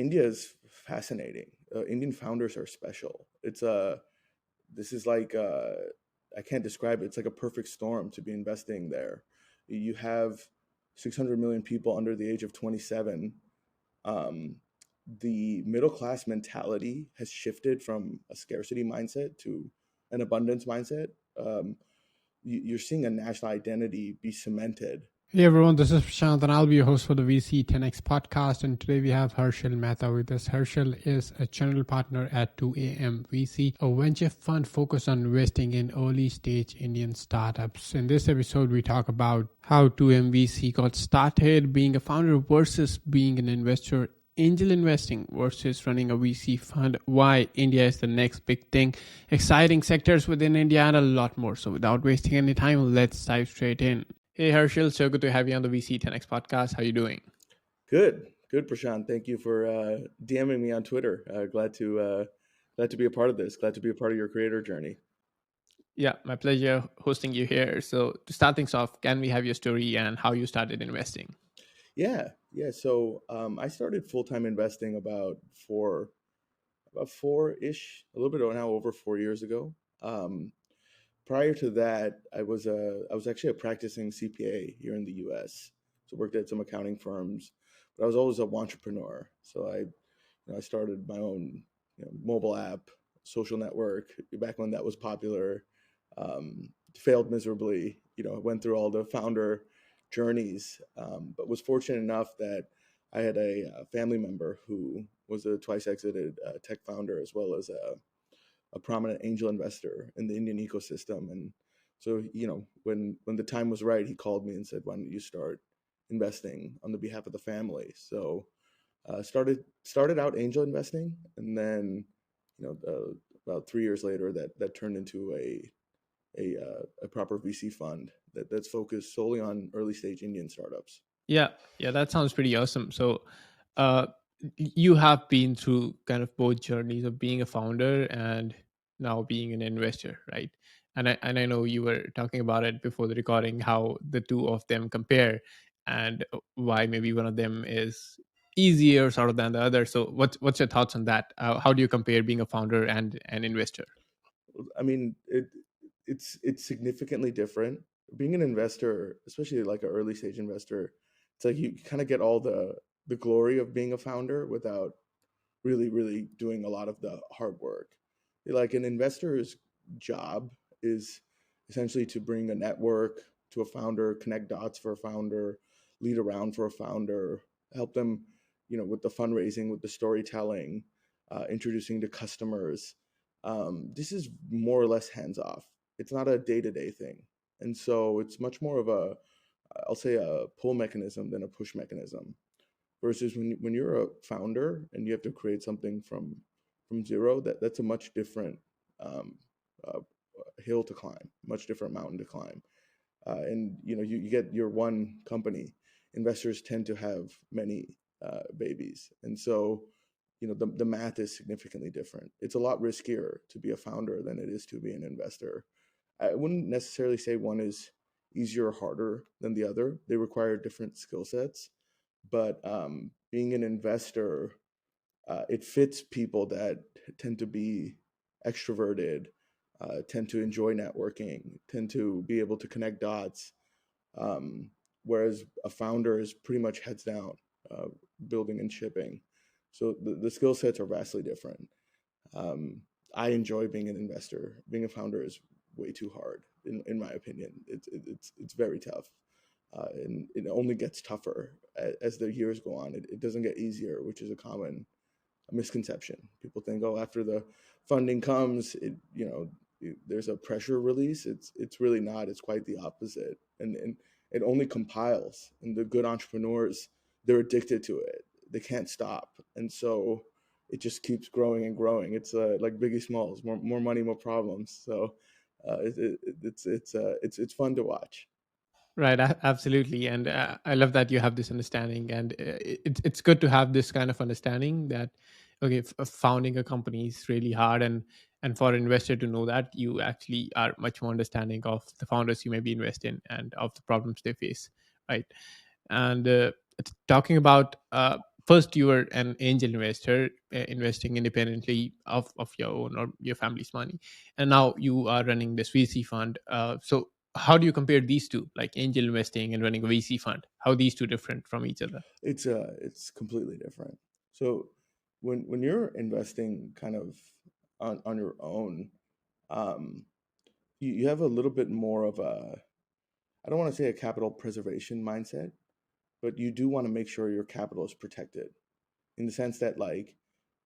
India is fascinating. Indian founders are special. This is like I can't describe it. It's like a perfect storm to be investing there. You have 600 million people under the age of 27. Um, the middle class mentality has shifted from a scarcity mindset to an abundance mindset. You're seeing a national identity be cemented. Hey everyone, this is Prashant and I'll be your host for the VC10X podcast. And today we have Hershel Mehta with us. Hershel is a general partner at 2AM VC, a venture fund focused on investing in early stage Indian startups. In this episode, we talk about how 2AM VC got started, being a founder versus being an investor, angel investing versus running a VC fund, why India is the next big thing, exciting sectors within India, and a lot more. So without wasting any time, let's dive straight in. Hey Hershel, so good to have you on the VC10X podcast. How are you doing? Good, Prashant. Thank you for DMing me on Twitter. Glad to be a part of this. Glad to be a part of your creator journey. Yeah, my pleasure hosting you here. So to start things off, can we have your story and how you started investing? Yeah. So I started full time investing about four-ish, a little bit now over 4 years ago. Prior to that, I was actually a practicing CPA here in the U.S. So worked at some accounting firms, but I was always an entrepreneur. So I started my own mobile app, social network back when that was popular. Failed miserably. Went through all the founder journeys, but was fortunate enough that I had a family member who was a twice exited tech founder as well as a prominent angel investor in the Indian ecosystem. And so, when the time was right, he called me and said, "Why don't you start investing on the behalf of the family?" So, started out angel investing, and then, about 3 years later, that turned into a proper VC fund that's focused solely on early stage Indian startups. Yeah, that sounds pretty awesome. So, you have been through kind of both journeys of being a founder and now being an investor, right? And I know you were talking about it before the recording, how the two of them compare, and why maybe one of them is easier sort of than the other. So, what's your thoughts on that? How do you compare being a founder and an investor? I mean, it's significantly different. Being an investor, especially like an early stage investor, it's like you kind of get all the glory of being a founder without really doing a lot of the hard work. Like an investor's job is essentially to bring a network to a founder, connect dots for a founder, lead around for a founder, help them, with the fundraising, with the storytelling, introducing to customers. This is more or less hands off. It's not a day-to-day thing. And so it's much more of I'll say a pull mechanism than a push mechanism. Versus when you're a founder and you have to create something from zero, that's a much different um, uh, hill to climb, much different mountain to climb. And you get your one company. Investors tend to have many babies, and so the math is significantly different. It's a lot riskier to be a founder than it is to be an investor. I wouldn't necessarily say one is easier or harder than the other. They require different skill sets, but being an investor, it fits people that tend to be extroverted, tend to enjoy networking, tend to be able to connect dots. Um, Whereas a founder is pretty much heads down, uh, building and shipping. So the skill sets are vastly different. Um, I enjoy being an investor. Being a founder is way too hard, in my opinion. It's very tough, and it only gets tougher as the years go on. It doesn't get easier, which is a common misconception. People think, oh, after the funding comes, there's a pressure release. It's really not. It's quite the opposite, and it only compiles. And the good entrepreneurs, they're addicted to it. They can't stop, and so it just keeps growing and growing. It's like Biggie Smalls, more money, more problems. So it's fun to watch. Right, absolutely, and I love that you have this understanding, and it's good to have this kind of understanding that okay, founding a company is really hard, and for an investor to know that you actually are much more understanding of the founders you maybe invest in and of the problems they face, right? And talking about first you were an angel investor, investing independently of your own or your family's money, and now you are running this VC fund. So how do you compare these two, like angel investing and running a VC fund? How are these two different from each other? It's completely different. So when you're investing kind of on your own, um, you have a little bit more of a, I don't want to say a capital preservation mindset, but you do want to make sure your capital is protected in the sense that like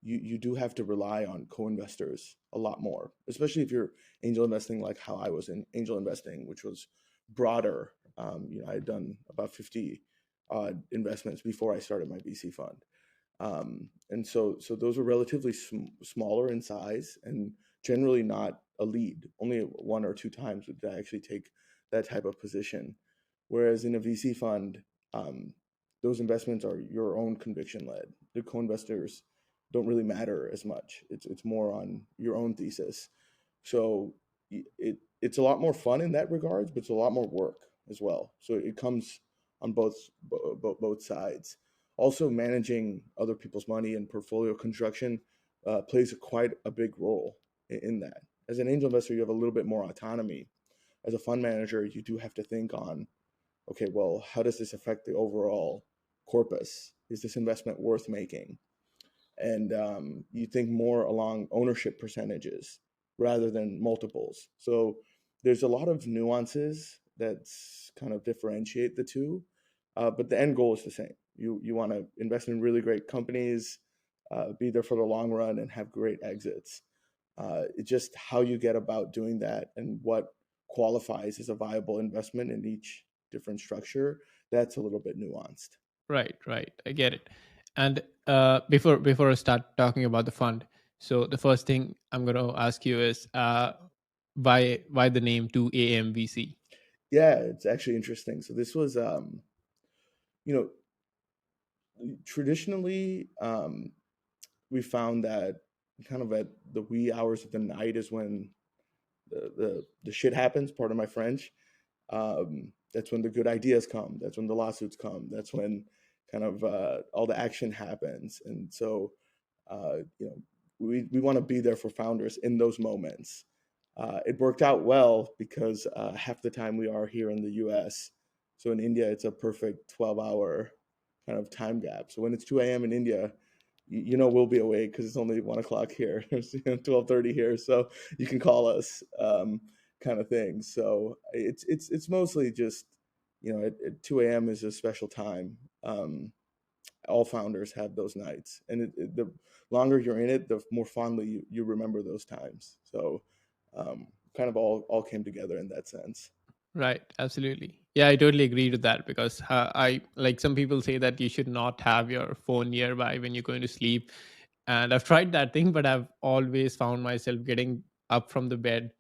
you do have to rely on co-investors a lot more, especially if you're angel investing like how I was in angel investing, which was broader. I had done about 50 investments before I started my VC fund. And so those were relatively smaller in size and generally not a lead. Only one or two times did I actually take that type of position. Whereas in a VC fund, um, those investments are your own conviction led. The co-investors don't really matter as much. It's more on your own thesis. So it's a lot more fun in that regards, but it's a lot more work as well. So it comes on both sides. Also, managing other people's money and portfolio construction plays quite a big role in that. As an angel investor, you have a little bit more autonomy. As a fund manager, you do have to think on, okay, well, how does this affect the overall corpus? Is this investment worth making? And you think more along ownership percentages rather than multiples. So there's a lot of nuances that's kind of differentiate the two, but the end goal is the same. You want to invest in really great companies, be there for the long run, and have great exits. It's just how you get about doing that and what qualifies as a viable investment in each different structure. That's a little bit nuanced. Right, right. I get it. And before I start talking about the fund, so the first thing I'm going to ask you is why the name 2AMVC? Yeah, it's actually interesting. So this was, you know, traditionally, we found that kind of at the wee hours of the night is when the shit happens. Pardon my French. That's when the good ideas come. That's when the lawsuits come. That's when kind of all the action happens. And so, we want to be there for founders in those moments. It worked out well because half the time we are here in the U.S. So in India, it's a perfect 12-hour kind of time gap. So when it's 2 a.m. in India, we'll be awake because it's only 1 o'clock here. It's 12:30 here, so you can call us, kind of thing. So it's mostly just at 2 a.m. is a special time. All founders have those nights, and the longer you're in it, the more fondly you remember those times. So kind of all came together in that sense. Right, absolutely. Yeah, I totally agree with that because I like some people say that you should not have your phone nearby when you're going to sleep. And I've tried that thing, but I've always found myself getting up from the bed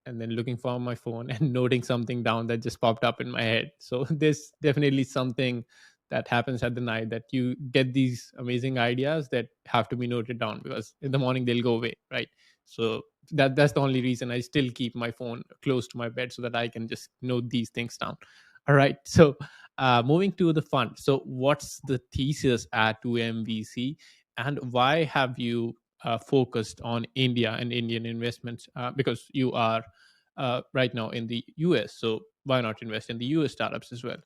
and then looking for my phone and noting something down that just popped up in my head. So there's definitely something that happens at the night that you get these amazing ideas that have to be noted down because in the morning they'll go away, right? So that's the only reason I still keep my phone close to my bed so that I can just note these things down. All right. So moving to the fund. So what's the thesis at 2MVC and why have you focused on India and Indian investments? Because you are right now in the US. So why not invest in the US startups as well?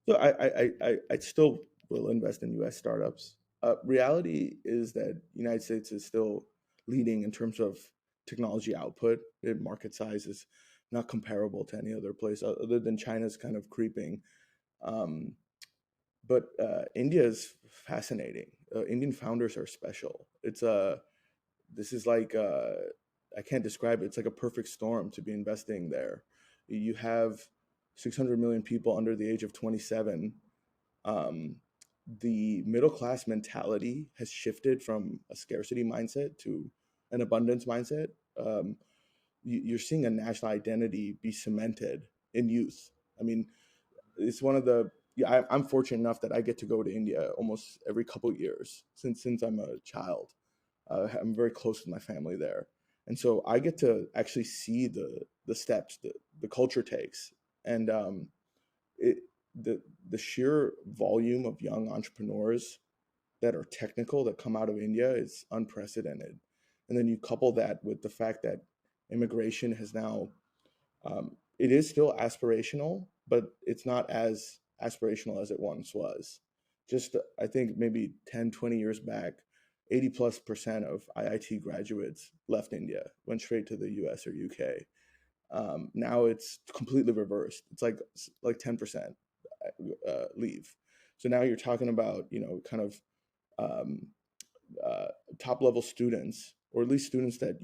So I still will invest in U.S. startups. Reality is that United States is still leading in terms of technology output. Market size is not comparable to any other place other than China's kind of creeping. Um, but India is fascinating. Indian founders are special. This is like I can't describe it. It's like a perfect storm to be investing there. You have 600 million people under the age of 27. Um, the middle class mentality has shifted from a scarcity mindset to an abundance mindset. You're seeing a national identity be cemented in youth. I mean, it's one of the yeah, I'm fortunate enough that I get to go to India almost every couple years since I'm a child. I'm very close with my family there, and so I get to actually see the steps the culture takes, and it the sheer volume of young entrepreneurs that are technical that come out of India is unprecedented. And then you couple that with the fact that immigration has now, it is still aspirational, but it's not as aspirational as it once was. Just, I think maybe 10, 20 years back, 80+% of IIT graduates left India, went straight to the US or UK. Now it's completely reversed. It's like 10% leave. So now you're talking about, kind of um, top level students, or at least students that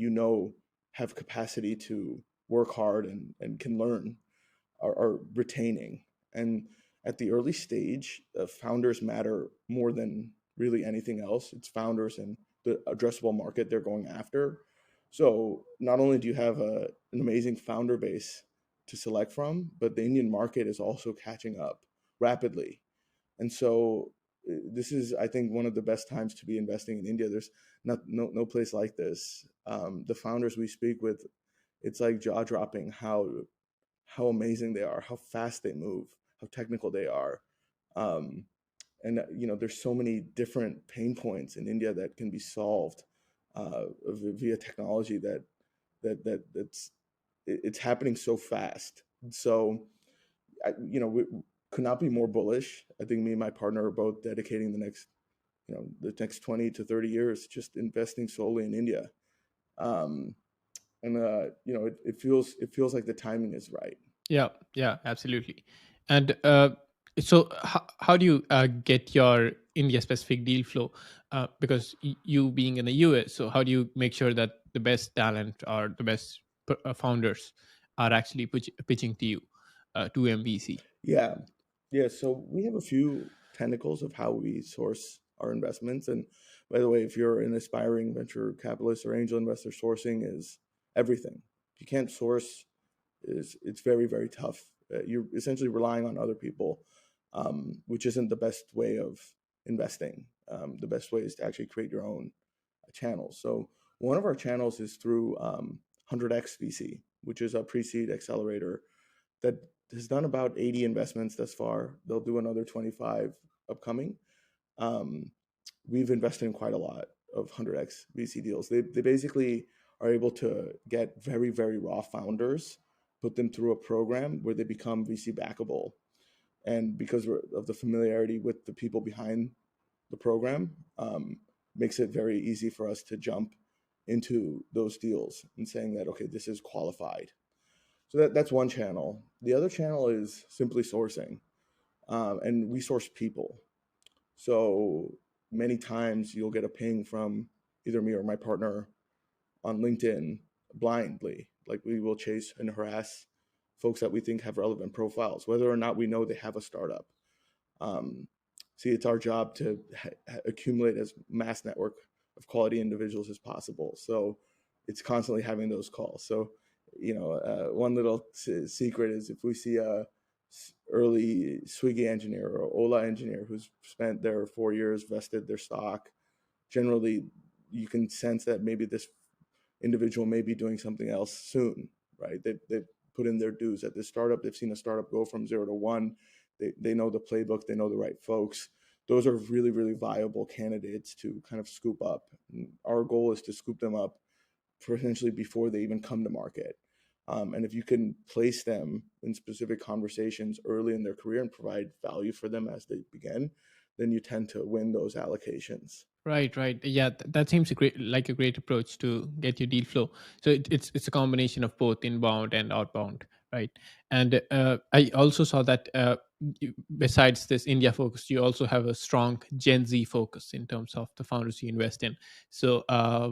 have capacity to work hard and can learn, are retaining. And at the early stage, founders matter more than really anything else. It's founders and the addressable market they're going after. So not only do you have an amazing founder base to select from, but the Indian market is also catching up rapidly. And so this is, I think, one of the best times to be investing in India. There's no place like this. The founders we speak with, it's like jaw dropping how amazing they are, how fast they move, how technical they are. And there's so many different pain points in India that can be solved via technology it's happening so fast. So we could not be more bullish. I think me and my partner are both dedicating the next 20 to 30 years just investing solely in India. And it feels like the timing is right. Yeah, absolutely. And so how do you get your India specific deal flow? Because you being in the US, so how do you make sure that the best talent or the best founders are actually pitching to you, to MVC? Yeah. So we have a few tentacles of how we source our investments. And by the way, if you're an aspiring venture capitalist or angel investor, sourcing is everything. If you can't source, it's very, very tough. You're essentially relying on other people, which isn't the best way of investing. The best way is to actually create your own channels. So one of our channels is through 100X VC, which is a pre-seed accelerator that has done about 80 investments thus far. They'll do another 25 upcoming. We've invested in quite a lot of 100X VC deals. They basically are able to get very, very raw founders, put them through a program where they become VC backable. And because of the familiarity with the people behind the program, makes it very easy for us to jump into those deals and saying that, okay, this is qualified. So that's one channel. The other channel is simply sourcing, and we source people. So many times you'll get a ping from either me or my partner on LinkedIn blindly. Like, we will chase and harass folks that we think have relevant profiles, whether or not we know they have a startup. See, it's our job to accumulate as mass network of quality individuals as possible. So it's constantly having those calls. So one little secret is, if we see a early Swiggy engineer or Ola engineer who's spent their 4 years, vested their stock, generally you can sense that maybe this individual may be doing something else soon, right? They've put in their dues at this startup. They've seen a startup go from 0 to 1. They know the playbook. They know the right folks. Those are really, really viable candidates to kind of scoop up. And our goal is to scoop them up potentially before they even come to market. And if you can place them in specific conversations early in their career and provide value for them as they begin, then you tend to win those allocations. Right. Yeah, that seems like a great approach to get your deal flow. So it's a combination of both inbound and outbound, right? And I also saw that besides this India focus, you also have a strong Gen Z focus in terms of the founders you invest in. So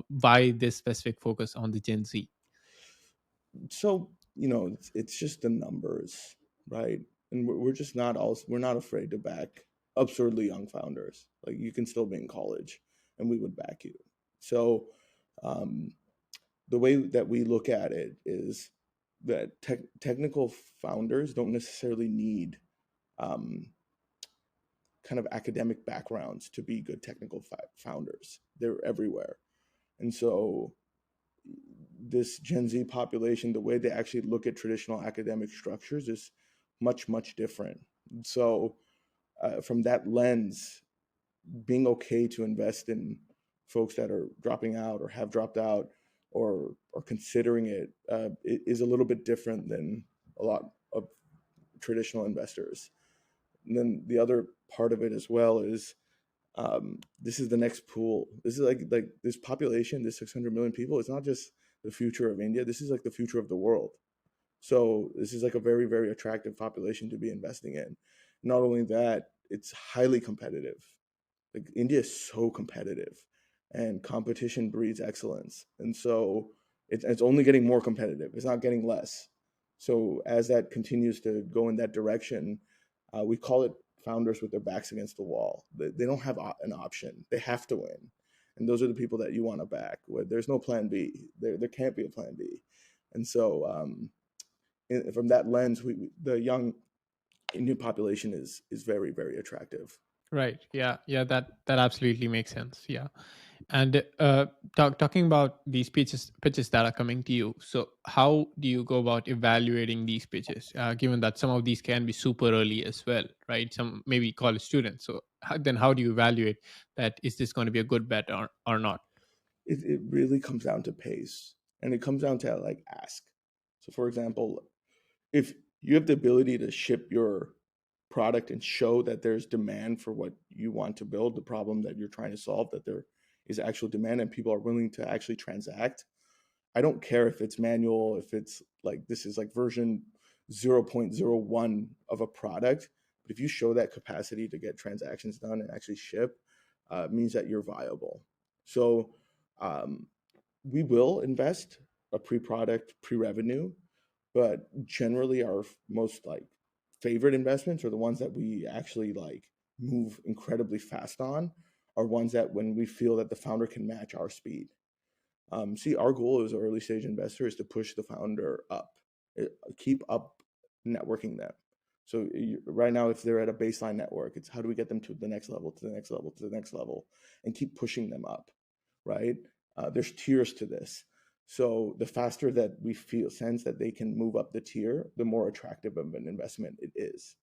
why this specific focus on the Gen Z? So it's just the numbers, right? And we're not afraid to back absurdly young founders. Like, you can still be in college and we would back you. So the way that we look at it is that technical founders don't necessarily need kind of academic backgrounds to be good technical founders. They're everywhere. And so this Gen Z population, the way they actually look at traditional academic structures is much, much different. So from that lens, being okay to invest in folks that are dropping out or have dropped out or considering it, it is a little bit different than a lot of traditional investors. And then the other part of it as well is, this is the next pool. This is like this population, this 600 million people. It's not just the future of India. This is like the future of the world. So this is like a very, very attractive population to be investing in. Not only that, it's highly competitive. Like India is so competitive, and competition breeds excellence. And so it's only getting more competitive. It's not getting less. So as that continues to go in that direction, we call it founders with their backs against the wall. They don't have an option. They have to win. And those are the people that you want to back. Where there's no plan B. There can't be a plan B. And so from that lens, the young Indian population is very, very attractive. Right. Yeah. Yeah. That absolutely makes sense. Yeah. And talking about these pitches that are coming to you. So how do you go about evaluating these pitches, given that some of these can be super early as well, right? Some maybe college students. So then how do you evaluate that? Is this going to be a good bet or not? It really comes down to pace, and it comes down to like ask. So for example, if you have the ability to ship your product and show that there's demand for what you want to build, the problem that you're trying to solve, that there is actual demand and people are willing to actually transact. I don't care if it's manual, if it's like this is like version 0.01 of a product, but if you show that capacity to get transactions done and actually ship, it means that you're viable. So um, we will invest a pre-product, pre-revenue, but generally our most like favorite investments are the ones that we actually like move incredibly fast on, are ones that when we feel that the founder can match our speed. See, our goal as an early stage investor is to push the founder up, keep up networking them. So right now, if they're at a baseline network, it's how do we get them to the next level, to the next level, to the next level, and keep pushing them up, right? There's tiers to this. So the faster that we feel sense that they can move up the tier, the more attractive of an investment it is.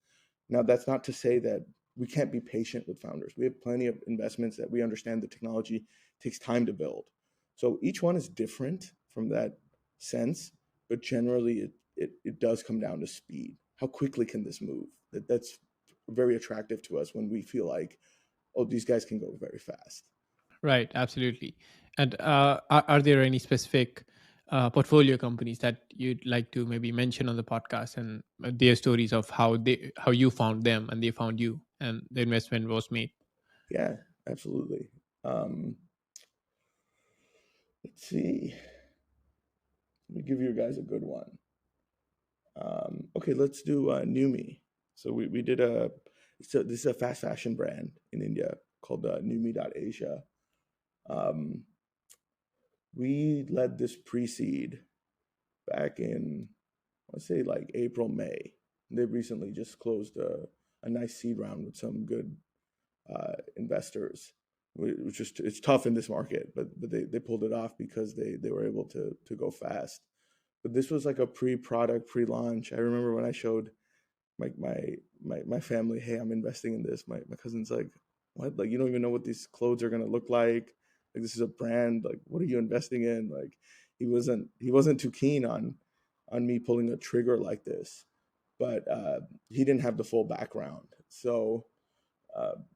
Now, that's not to say that we can't be patient with founders. We have plenty of investments that we understand the technology takes time to build. So each one is different from that sense, but generally it does come down to speed. How quickly can this move? That's very attractive to us when we feel like, oh, these guys can go very fast. Right. Absolutely. And are there any specific portfolio companies that you'd like to maybe mention on the podcast, and their stories of how you found them and they found you and the investment was made? Yeah, absolutely. Let's see. Let me give you guys a good one. Okay, let's do Numi. So we did this is a fast fashion brand in India called Numi.Asia. Um, we led this pre-seed back in, let's say like April, May. They recently just closed a nice seed round with some good investors, which is it's tough in this market, but they pulled it off because they were able to go fast. But this was like a pre-product, pre-launch. I remember when I showed my family, hey, I'm investing in this. My cousin's like, what? Like, you don't even know what these clothes are gonna look like. Like, this is a brand. Like, what are you investing in? Like, he wasn't too keen on me pulling a trigger like this, but he didn't have the full background. So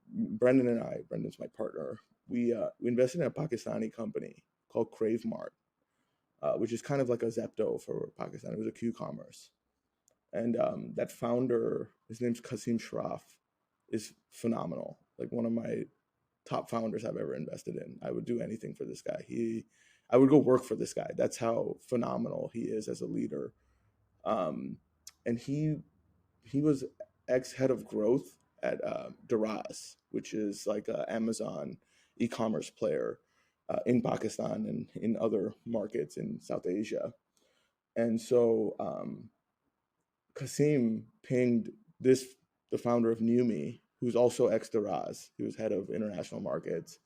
Brendan's my partner. We invested in a Pakistani company called Crave Mart, which is kind of like a Zepto for Pakistan. It was a Q-commerce. And that founder, his name's Kasim Shraf, is phenomenal. Like one of my top founders I've ever invested in. I would do anything for this guy. I would go work for this guy. That's how phenomenal he is as a leader. And he was ex-head of growth at Daraz, which is like an Amazon e-commerce player in Pakistan and in other markets in South Asia. And so Kasim pinged the founder of Numi, who's also ex-Daraz. He was head of international markets,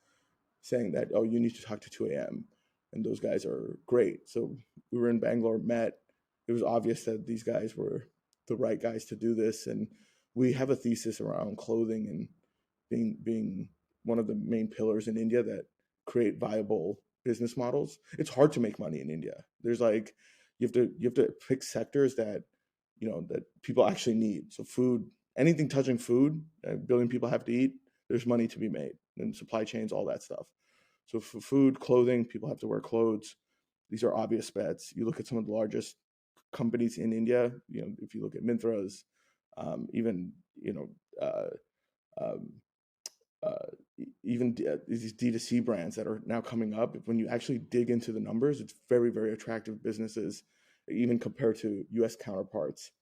saying that, oh, you need to talk to 2AM. And those guys are great. So we were in Bangalore, met. It was obvious that these guys were the right guys to do this. And we have a thesis around clothing and being one of the main pillars in India that create viable business models. It's hard to make money in India. There's like you have to pick sectors that that people actually need. So food, anything touching food, a billion people have to eat. There's money to be made, and supply chains, all that stuff. So for food, clothing, people have to wear clothes. These are obvious bets. You look at some of the largest companies in India. If you look at Myntra's, even uh, um, uh, even these D2C brands that are now coming up. When you actually dig into the numbers, it's very, very attractive businesses, even compared to U.S. counterparts.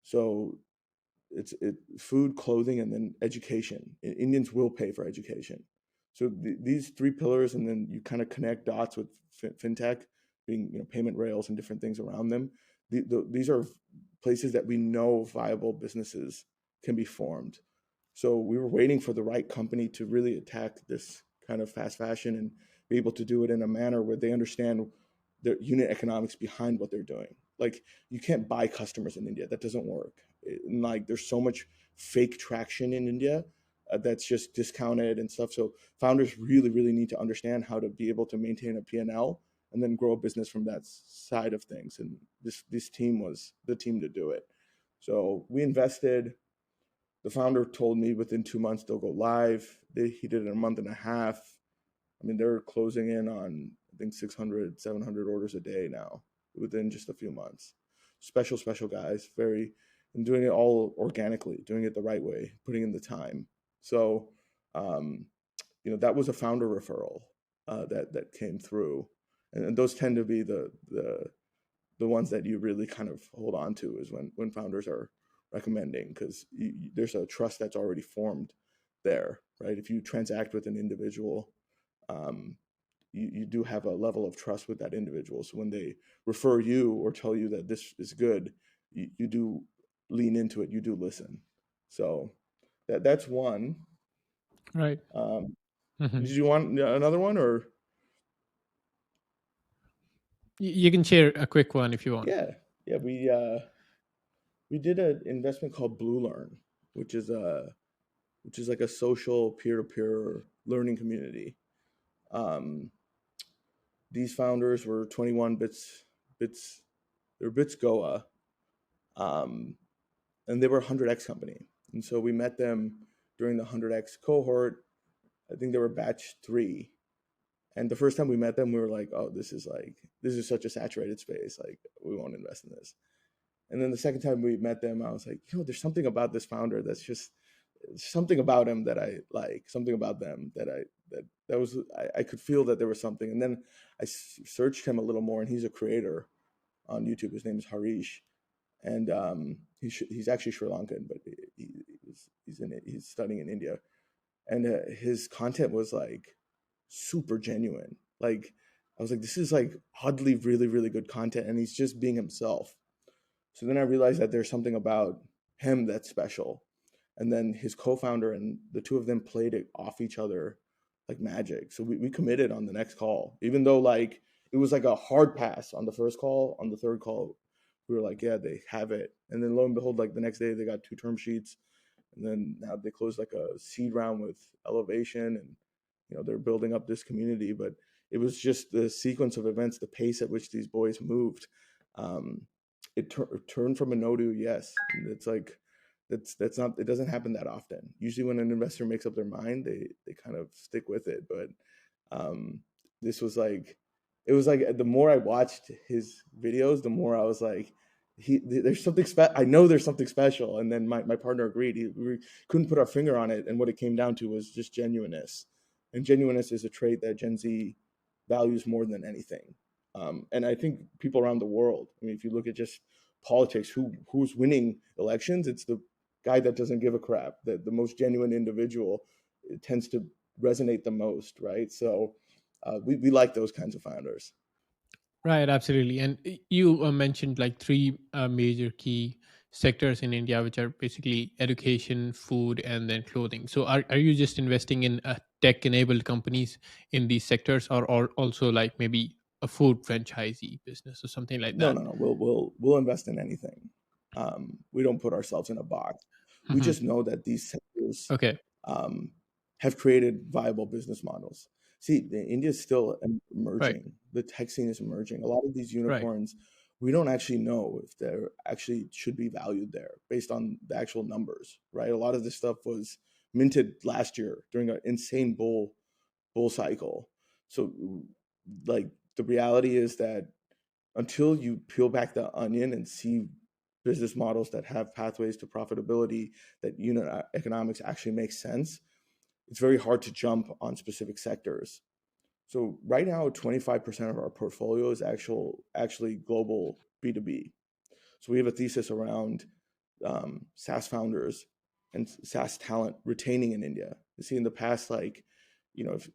So it's food, clothing, and then education. Indians will pay for education. So these three pillars, and then you kind of connect dots with fintech, being payment rails and different things around them. These are places that we know viable businesses can be formed. So we were waiting for the right company to really attack this kind of fast fashion and be able to do it in a manner where they understand the unit economics behind what they're doing. Like you can't buy customers in India. That doesn't work. And like there's so much fake traction in India that's just discounted and stuff. So founders really, really need to understand how to be able to maintain a P&L and then grow a business from that side of things. And this team was the team to do it. So we invested. The founder told me within 2 months they'll go live. He did it in a month and a half. I mean, they're closing in on, I think, 600, 700 orders a day now within just a few months. Special guys, and doing it all organically, doing it the right way, putting in the time. So, that was a founder referral that came through. And those tend to be the ones that you really kind of hold on to is when founders are recommending, because there's a trust that's already formed there, right? If you transact with an individual, you do have a level of trust with that individual. So when they refer you or tell you that this is good, you do lean into it. You do listen. So that's one. Right. Did you want another one or? You can share a quick one if you want. Yeah. We did an investment called Bluelearn, which is like a social peer-to-peer learning community. These founders were 21 they're Bits Goa, and they were a 100X company. And so we met them during the 100X cohort. I think they were batch 3. And the first time we met them, we were like, oh, this is such a saturated space. Like, we won't invest in this. And then the second time we met them, I was like, there's something about this founder that's just something about him that I like, something about them that I could feel that there was something. And then I searched him a little more, and he's a creator on YouTube. His name is Harish, and he's actually Sri Lankan, but he's studying in India, and his content was like super genuine. Like I was like, this is like oddly really, really good content, and he's just being himself. So then I realized that there's something about him that's special. And then his co-founder and the two of them played it off each other like magic. So we committed on the next call, even though like it was like a hard pass on the first call. On the third call, we were like, yeah, they have it. And then lo and behold, like the next day they got 2 term sheets. And then now they closed like a seed round with Elevation, and they're building up this community. But it was just the sequence of events, the pace at which these boys moved. It turned from a no to yes. And it's like that's not, it doesn't happen that often. Usually when an investor makes up their mind, they kind of stick with it. But this was like, it was like the more I watched his videos, the more I was like, there's something I know there's something special. And then my partner agreed. We couldn't put our finger on it, and what it came down to was just genuineness. And genuineness is a trait that Gen Z values more than anything. And I think people around the world, I mean, if you look at just politics, who's winning elections, it's the guy that doesn't give a crap. The most genuine individual, it tends to resonate the most, right? So we like those kinds of founders. Right, absolutely. And you mentioned like 3 major key sectors in India, which are basically education, food, and then clothing. So are you just investing in tech-enabled companies in these sectors, or also like maybe a food franchisee business or something like that? No. We'll invest in anything. We don't put ourselves in a box. We just know that these sectors Okay. have created viable business models. See, India is still Right. emerging. The tech scene is emerging. A lot of these Right. unicorns, we don't actually know if they're actually should be valued there based on the actual numbers, right? A lot of this stuff was minted last year during an insane bull cycle. So, like, the reality is that until you peel back the onion and see business models that have pathways to profitability, that unit economics actually makes sense, it's very hard to jump on specific sectors. So right now, 25% of our portfolio is actually global B2B. So we have a thesis around SaaS founders and SaaS talent retaining in India. You see, in the past, like,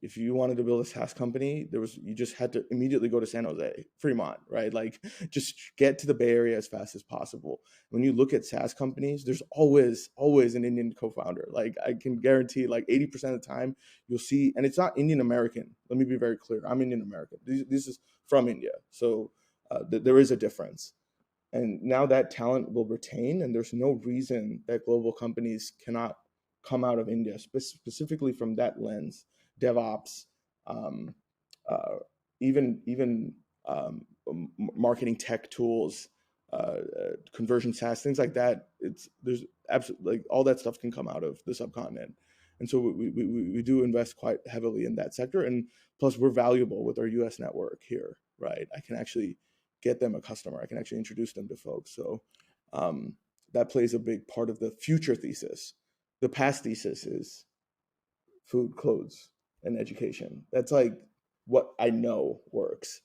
if you wanted to build a SaaS company, you just had to immediately go to San Jose, Fremont, right? Like, just get to the Bay Area as fast as possible. When you look at SaaS companies, there's always an Indian co-founder. Like, I can guarantee, like 80% of the time, you'll see, and it's not Indian American. Let me be very clear. I'm Indian American. This is from India, so there is a difference. And now that talent will retain, and there's no reason that global companies cannot come out of India, specifically from that lens. DevOps, um, uh, even marketing tech tools, conversion SaaS, things like that. There's absolutely, like, all that stuff can come out of the subcontinent, and so we do invest quite heavily in that sector. And plus, we're valuable with our U.S. network here, right? I can actually get them a customer. I can actually introduce them to folks. So that plays a big part of the future thesis. The past thesis is food, clothes, and education. That's like what I know works.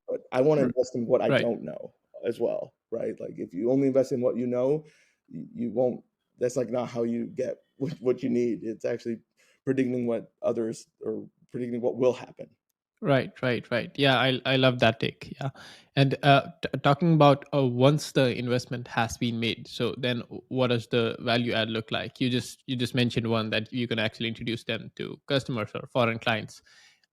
But I want to R- invest in what I Right. don't know as well, right? Like, if you only invest in what you know, you won't. That's like not how you get what you need. It's actually predicting what others, or predicting what will happen. Right, right, right. Yeah, I love that take. Yeah, and talking about once the investment has been made, so then what does the value add look like? You just mentioned one that you can actually introduce them to customers or foreign clients.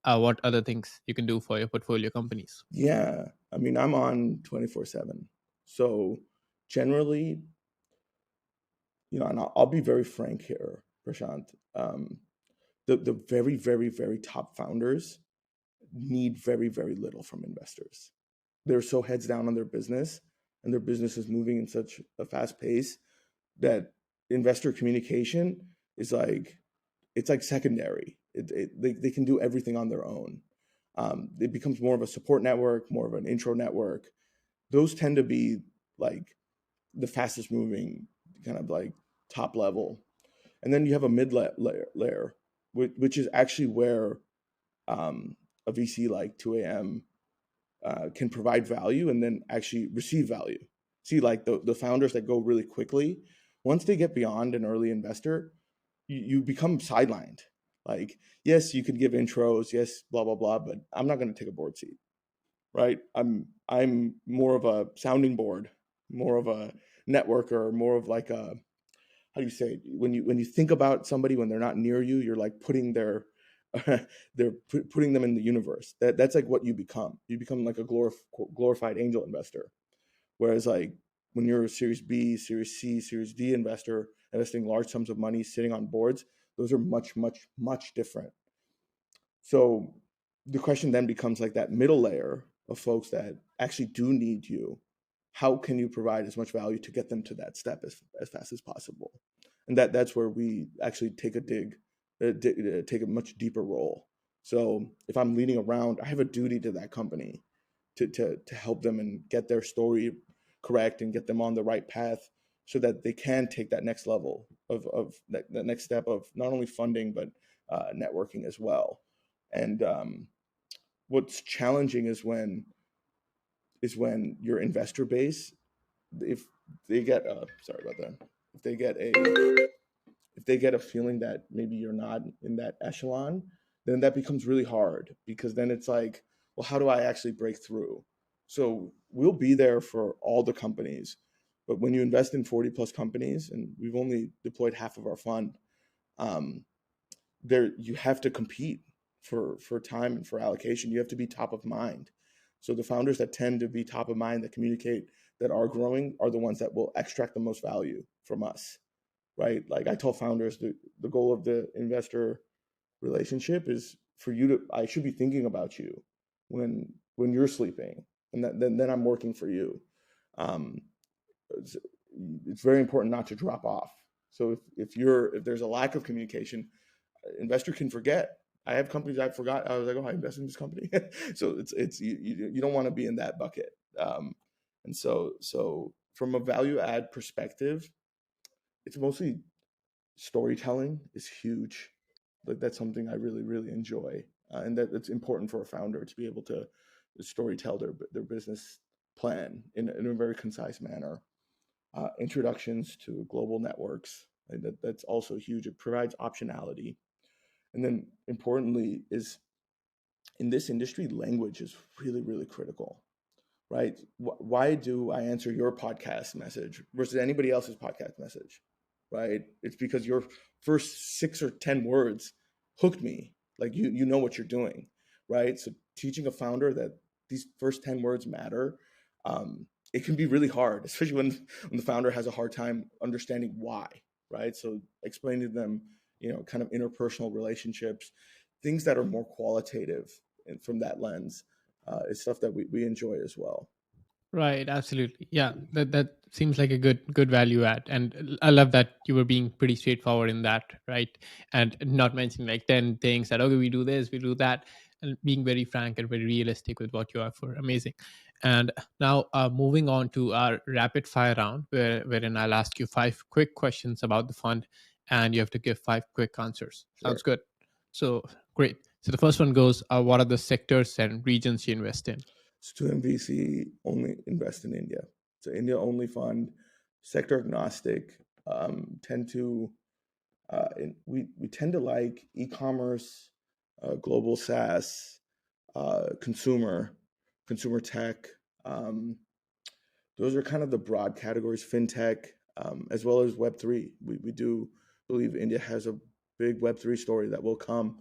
What other things you can do for your portfolio companies? Yeah, I mean, I'm on 24/7. So generally, and I'll be very frank here, Prashant. The very, very, very top founders need very, very little from investors. They're so heads down on their business, and their business is moving in such a fast pace that investor communication is like, it's like secondary. They can do everything on their own. It becomes more of a support network, more of an intro network. Those tend to be like the fastest moving, kind of like top level. And then you have a mid layer, which is actually where a VC like 2AM can provide value and then actually receive value. See, like the founders that go really quickly, once they get beyond an early investor, you become sidelined. Like, yes, you could give intros, yes, blah blah blah, but I'm not going to take a board seat, right? I'm more of a sounding board, more of a networker, more of like a, how do you say it? When you think about somebody when they're not near you, you're like putting their putting them in the universe. That's like what you become. You become like a glorified angel investor. Whereas, like, when you're a Series B, Series C, Series D investor investing large sums of money, sitting on boards, those are much, much, much different. So the question then becomes, like, that middle layer of folks that actually do need you. How can you provide as much value to get them to that step as fast as possible? And that's where we actually take take a much deeper role. So if I'm leading around, I have a duty to that company to help them and get their story correct and get them on the right path so that they can take that next level of that next step of not only funding but networking as well. And what's challenging is when your investor base, if they get sorry about that, if they get a feeling that maybe you're not in that echelon, then that becomes really hard, because then it's like, well, how do I actually break through? So we'll be there for all the companies, but when you invest in 40 plus companies, and we've only deployed half of our fund, um, there you have to compete for time and for allocation. You have to be top of mind. So the founders that tend to be top of mind, that communicate, that are growing, are the ones that will extract the most value from us. right? Like I tell founders, the goal of the investor relationship is for you to, I should be thinking about you when you're sleeping, and then I'm working for you. Um, it's, it's very important not to drop off. So if there's a lack of communication, investor can forget. I have companies I forgot. I was like, oh, I invested in this company. So it's you don't want to be in that bucket. And so from a value add perspective, it's mostly storytelling is huge. Like that's something I really really enjoy, and that it's important for a founder to be able to storytell their business plan in a very concise manner. Introductions to global networks, like that's also huge. It provides optionality, and then importantly is in this industry, language is really really critical, right? Why do I answer your podcast message versus anybody else's podcast message, right? It's because your first 6 or 10 words hooked me. Like you know what you're doing, right? So teaching a founder that these first 10 words matter, it can be really hard, especially when the founder has a hard time understanding why, right? So explaining to them, kind of interpersonal relationships, things that are more qualitative, and from that lens, is stuff that we enjoy as well. Right, absolutely. Yeah, that seems like a good value add, and I love that you were being pretty straightforward in that, right? And not mentioning like 10 things that okay, we do this, we do that, and being very frank and very realistic with what you offer. Amazing. And now, moving on to our rapid fire round, wherein I'll ask you 5 quick questions about the fund, and you have to give 5 quick answers. Sure. Sounds good. So great. So the first one goes: what are the sectors and regions you invest in? So 2MVC only invest in India. It's an India only fund, sector agnostic. Tend to we tend to like e-commerce, global SaaS, consumer tech. Those are kind of the broad categories. Fintech, as well as Web3. We do believe India has a big Web3 story that will come.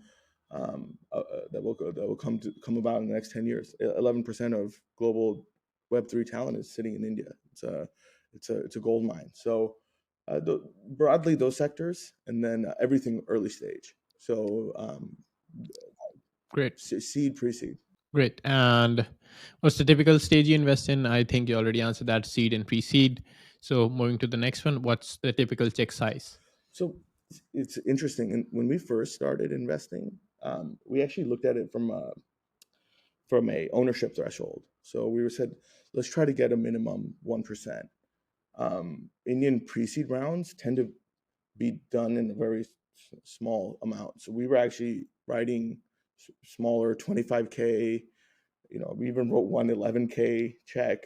That will come about in the next 10 years. 11% of global Web3 talent is sitting in India. It's a gold mine. So broadly those sectors, and then everything early stage. So Great. seed, pre-seed. Great. And what's the typical stage you invest in? I think you already answered that: seed and pre-seed. So moving to the next one, what's the typical check size? So it's interesting. And when we first started investing, we actually looked at it from a ownership threshold. So we said, let's try to get a minimum 1%. Indian pre-seed rounds tend to be done in a very small amount. So we were actually writing smaller 25K. We even wrote one 11K check.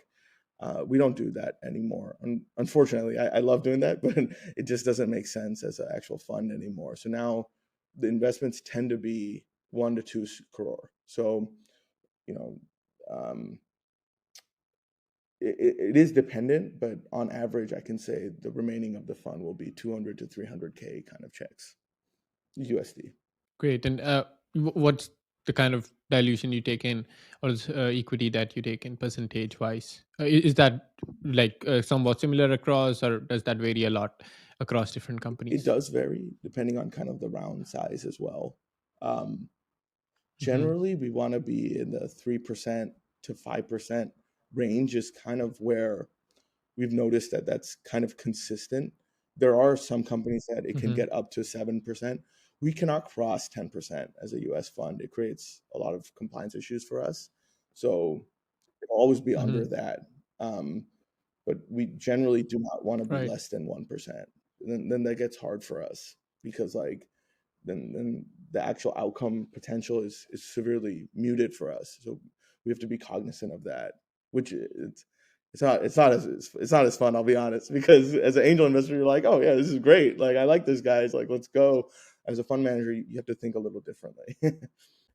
We don't do that anymore. Unfortunately, I love doing that, but it just doesn't make sense as an actual fund anymore. So now the investments tend to be 1 to 2 crore. So, um, it is dependent, but on average, I can say the remaining of the fund will be 200 to 300K kind of checks, USD. Great. And what's the kind of dilution you take in, or equity that you take in percentage wise? Is that like somewhat similar across, or does that vary a lot across different It companies? does vary depending on kind of the round size as well. Um, Hmm. Generally, we want to be in the 3% to 5% range is kind of where we've noticed that that's kind of consistent. There are some companies that it can Hmm. get up to 7%. We cannot cross 10% as a US fund. It creates a lot of compliance issues for us. So it'll always be Hmm. under that. But we generally do not want to be Right. less than 1%. Then that gets hard for us because like then the actual outcome potential is severely muted for us. So we have to be cognizant of that, which it's not as fun. I'll be honest, because as an angel investor, you're like, oh yeah, this is great. Like I like this guys. Like let's go. As a fund manager, you have to think a little differently.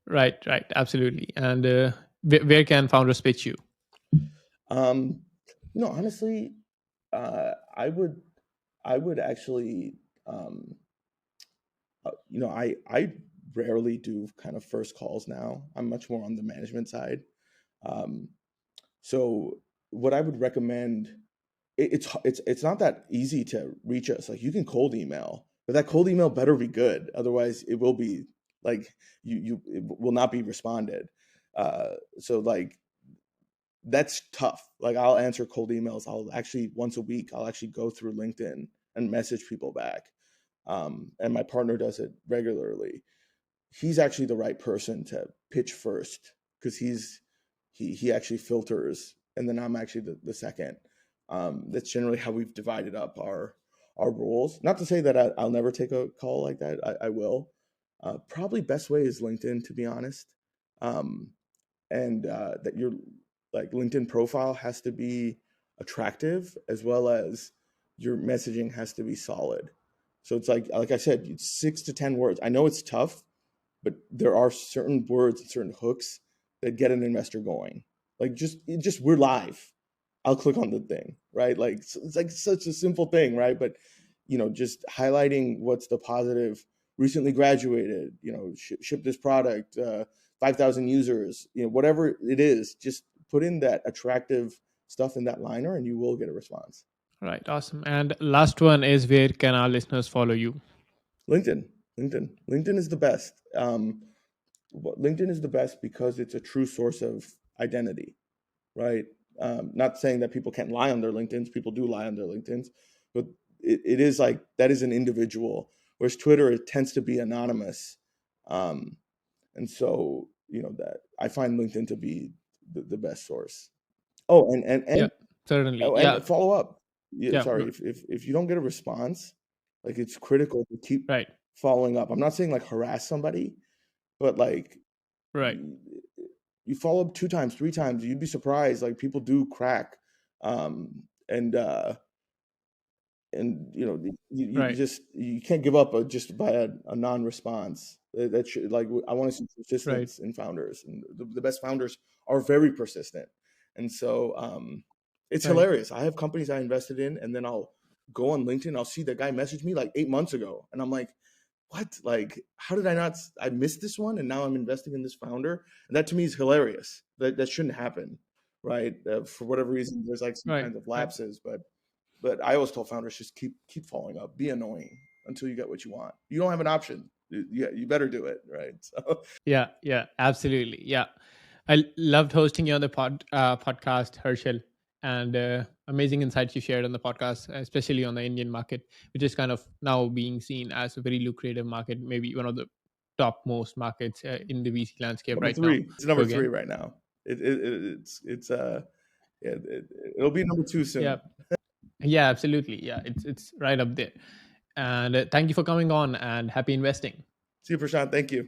Right. Right. Absolutely. And where can founders pitch you? um, Honestly, I would actually, um, I rarely do kind of first calls now. I'm much more on the management side. Um, so what I would recommend it's not that easy to reach us. Like, you can cold email, but that cold email better be good. Otherwise, it will be like it will not be responded. So like that's tough. Like, I'll answer cold emails. I'll actually once a week. I'll actually go through LinkedIn and message people back. And my partner does it regularly. He's actually the right person to pitch first because he actually filters, and then I'm actually the second. That's generally how we've divided up our roles. Not to say that I'll never take a call like that. I will. Probably best way is LinkedIn, to be honest. And that your like LinkedIn profile has to be attractive, as well as your messaging has to be solid. So it's like I said, it's 6 to 10 words. I know it's tough, but there are certain words and certain hooks that get an investor going. Like, just we're live. I'll click on the thing, right? Like, it's like such a simple thing, right? But just highlighting what's the positive. Recently graduated, ship this product, 5,000 users, whatever it is, just put in that attractive stuff in that liner, and you will get a response. Right. Awesome. And last one is, where can our listeners follow you? LinkedIn is the best. LinkedIn is the best because it's a true source of identity, right? Not saying that people can't lie on their LinkedIns. People do lie on their LinkedIns, but it is like, that is an individual. Whereas Twitter, it tends to be anonymous. And so, that I find LinkedIn to be the best source. Oh, and Yeah, certainly. oh, Yeah. and follow up. Yeah. Sorry, if you don't get a response, like, it's critical to keep Right. following up. I'm not saying like harass somebody, but like, Right. you follow up 2 times, 3 times, you'd be surprised. Like, people do crack. And you Right. just, you can't give up just by a non-response. That should, like, I want to see Right. persistence in founders, and the best founders are very persistent. And so it's Right. hilarious. I have companies I invested in, and then I'll go on LinkedIn, I'll see the guy message me like 8 months ago, and I'm like, what? Like, how did I missed this one, and now I'm investing in this founder? And that to me is hilarious. That shouldn't happen, right? For whatever reason, there's like some Right. kinds of Right. lapses, but I always tell founders, just keep following up, be annoying until you get what you want. You don't have an option. You better do it, right? So Yeah. Yeah. Absolutely. Yeah. I loved hosting you on the podcast, Herschel, and amazing insights you shared on the podcast, especially on the Indian market, which is kind of now being seen as a very lucrative market, maybe one of the topmost markets in the VC landscape number right now. 3. It's So number 3 again, right now. It's yeah, it'll be number 2 yeah, soon. yeah, absolutely, yeah, it's right up there. And thank you for coming on, and happy investing. See you, Prashant. Thank you.